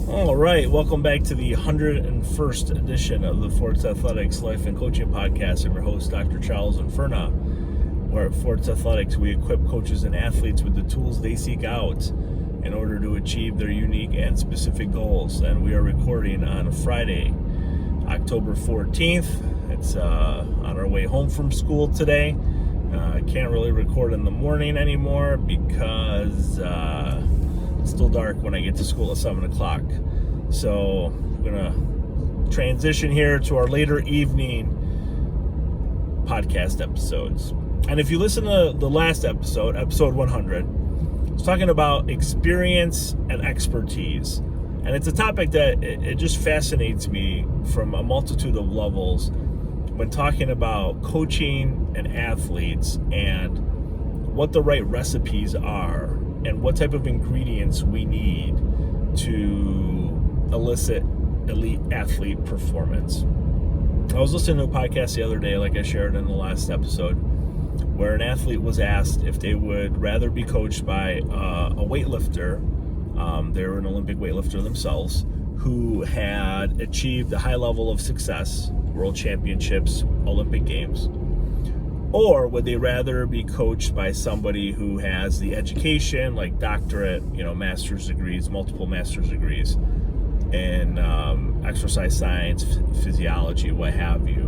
All right, welcome back to the 101st edition of the Forts Athletics Life and Coaching Podcast. I'm your host, Dr. Charles Inferna, where at Forts Athletics we equip coaches and athletes with the tools they seek out in order to achieve their unique and specific goals. And we are recording on Friday, October 14th. It's on our way home from school today. I can't really record in the morning anymore because it's still dark when I get to school at 7 o'clock. So I'm going to transition here to our later evening podcast episodes. And if you listen to the last episode, episode 100, I was talking about experience and expertise. And it's a topic that it just fascinates me from a multitude of levels when talking about coaching and athletes and what the right recipes are and what type of ingredients we need to elicit elite athlete performance. I was listening to a podcast the other day, like I shared in the last episode, where an athlete was asked if they would rather be coached by a weightlifter. They were an Olympic weightlifter themselves, who had achieved a high level of success, world championships, Olympic Games, or would they rather be coached by somebody who has the education, like doctorate, master's degrees, multiple master's degrees in exercise science, physiology, what have you,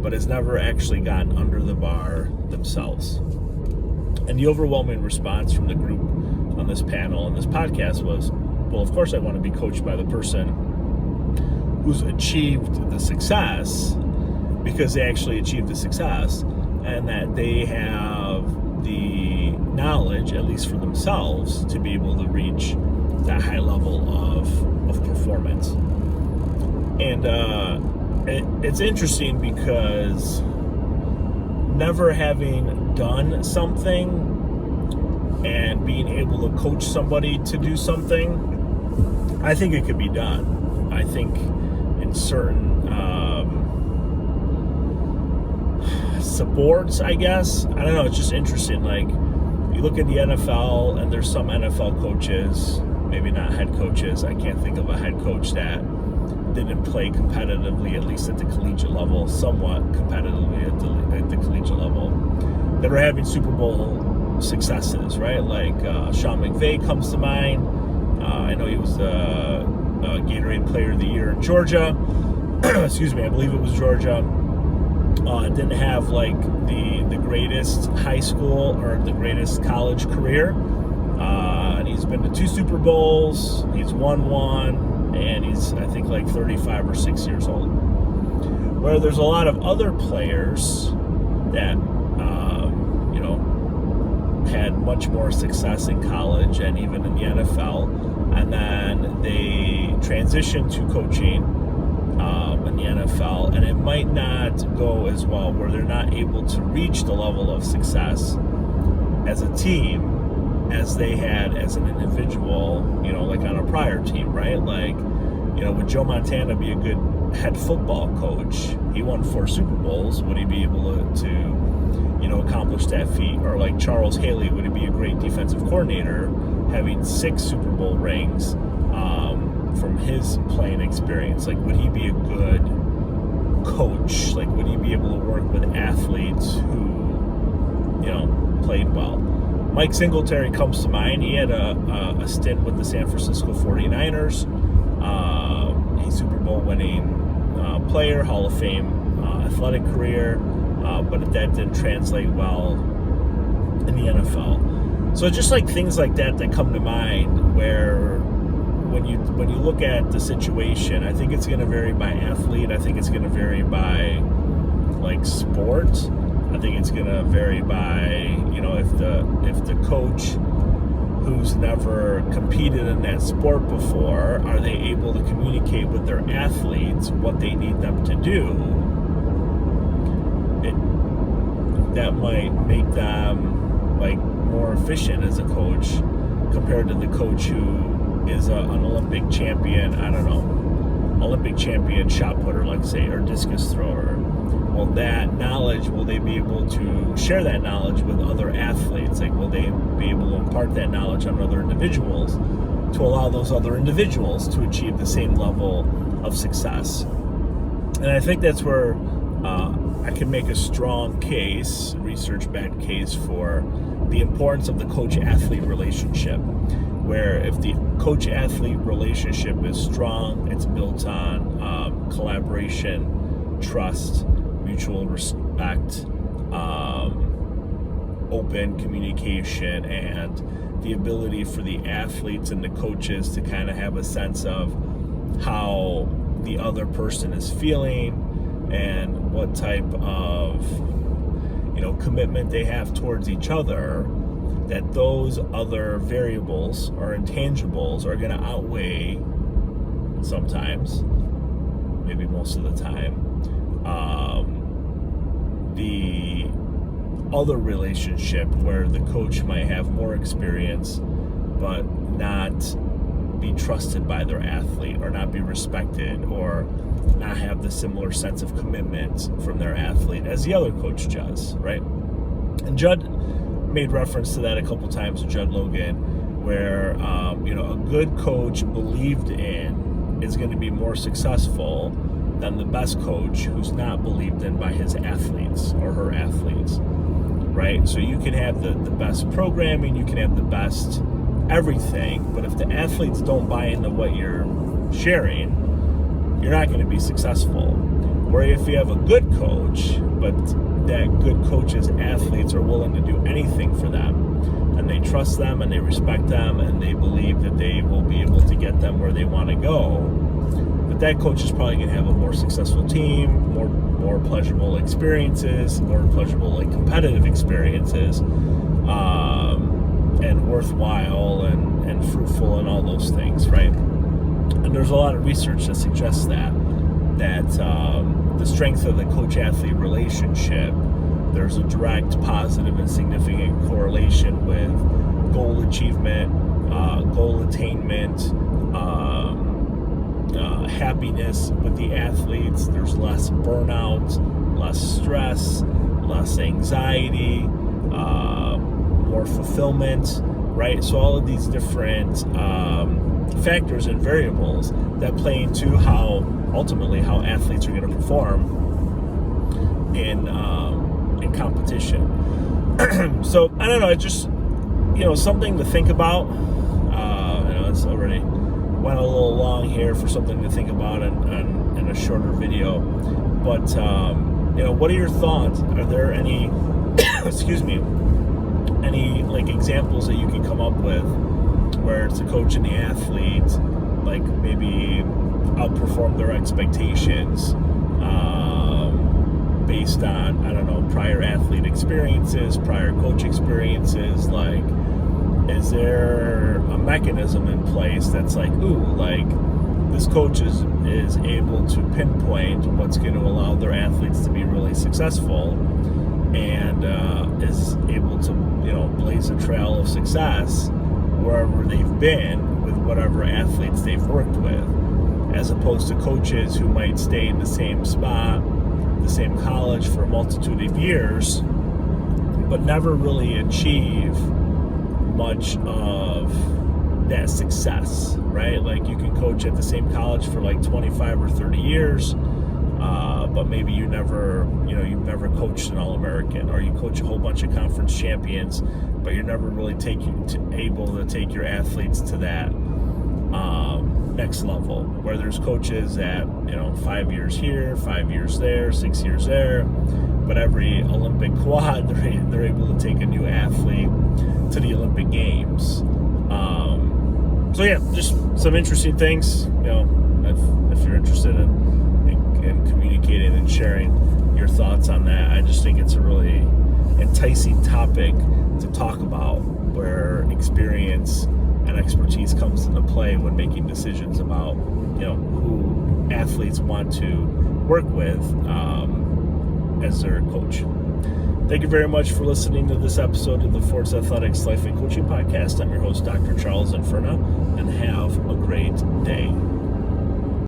but has never actually gotten under the bar themselves? And the overwhelming response from the group on this panel and this podcast was, well, of course I want to be coached by the person who's achieved the success, because they actually achieved the success and that they have the knowledge, at least for themselves, to be able to reach that high level of performance. And it's interesting because never having done something and being able to coach somebody to do something, I think it could be done. I think in certain sports, I guess. I don't know, it's just interesting. Like, you look at the NFL, and there's some NFL coaches, maybe not head coaches. I can't think of a head coach that didn't play competitively, at least at the collegiate level, somewhat competitively at the collegiate level, that are having Super Bowl successes, right? Like Sean McVay comes to mind. I know he was the Gatorade Player of the Year in Georgia. Excuse me, I believe it was Georgia. Didn't have like the greatest high school or the greatest college career. And he's been to 2 Super Bowls. He's won one, and he's, I think, like 35 or 6 years old. Where there's a lot of other players that had much more success in college and even in the NFL, and then they transitioned to coaching in the NFL, and it might not go as well, where they're not able to reach the level of success as a team as they had as an individual, like on a prior team, right? Like, would Joe Montana be a good head football coach? He won 4 Super Bowls. Would he be able to accomplish that feat? Or like Charles Haley, would he be a great defensive coordinator, having 6 Super Bowl rings from his playing experience? Like, would he be a good coach? Like, would he be able to work with athletes who, played well? Mike Singletary comes to mind. He had a stint with the San Francisco 49ers. He's Super Bowl winning player, Hall of Fame athletic career, but that didn't translate well in the NFL. So just like things like that come to mind, where when you look at the situation, I think it's going to vary by athlete. I think it's going to vary by like sport. I think it's going to vary by if the coach who's never competed in that sport before, are they able to communicate with their athletes what they need them to do? That might make them like more efficient as a coach compared to the coach who is an Olympic champion, Olympic champion shot putter, let's say, or discus thrower. Well, that knowledge, will they be able to share that knowledge with other athletes? Like, will they be able to impart that knowledge on other individuals to allow those other individuals to achieve the same level of success. And I think that's where I can make a strong case, research-backed case, for the importance of the coach-athlete relationship, where if the coach-athlete relationship is strong, it's built on collaboration, trust, mutual respect, open communication, and the ability for the athletes and the coaches to kind of have a sense of how the other person is feeling and what type of commitment they have towards each other, that those other variables or intangibles are going to outweigh, sometimes, maybe most of the time, the other relationship where the coach might have more experience but not be trusted by their athlete, or not be respected, or not have the similar sense of commitment from their athlete as the other coach does, right? And Judd made reference to that a couple times, Judd Logan, where a good coach believed in is going to be more successful than the best coach who's not believed in by his athletes or her athletes, right? So you can have the best programming, you can have the best everything, but if the athletes don't buy into what you're sharing, you're not going to be successful. Where if you have a good coach, but that good coach's athletes are willing to do anything for them, and they trust them and they respect them and they believe that they will be able to get them where they want to go, but that coach is probably going to have a more successful team, more pleasurable experiences, more pleasurable competitive experiences, and worthwhile and fruitful and all those things, right? And there's a lot of research that suggests that the strength of the coach-athlete relationship, there's a direct positive and significant correlation with goal achievement, goal attainment, happiness with the athletes. There's less burnout, less stress, less anxiety, more fulfillment, right? So all of these different factors and variables that play into ultimately how athletes are going to perform in competition. So I don't know, it's just something to think about. It's already went a little long here for something to think about in a shorter video. But what are your thoughts? Are there any any examples that you can come up with where it's a coach and the athlete maybe outperform their expectations based on, I don't know, prior athlete experiences, prior coach experiences? Is there a mechanism in place that's this coach is able to pinpoint what's going to allow their athletes to be really successful, and is able to blaze a trail of success wherever they've been with whatever athletes they've worked with, as opposed to coaches who might stay in the same spot, the same college for a multitude of years, but never really achieve much of that success, right? You can coach at the same college for 25 or 30 years, but maybe you've never coached an All-American, or you coach a whole bunch of conference champions, but you're never really able to take your athletes to that next level, where there's coaches at 5 years here, 5 years there, 6 years there, but every Olympic quad they're able to take a new athlete to the Olympic Games. So yeah, just some interesting things. If you're interested in communicating and sharing your thoughts on that, I just think it's a really enticing topic to talk about, where experience and expertise comes into play when making decisions about who athletes want to work with as their coach. Thank you very much for listening to this episode of the Force Athletics Life and Coaching Podcast. I'm your host, Dr. Charles Inferna, and have a great day.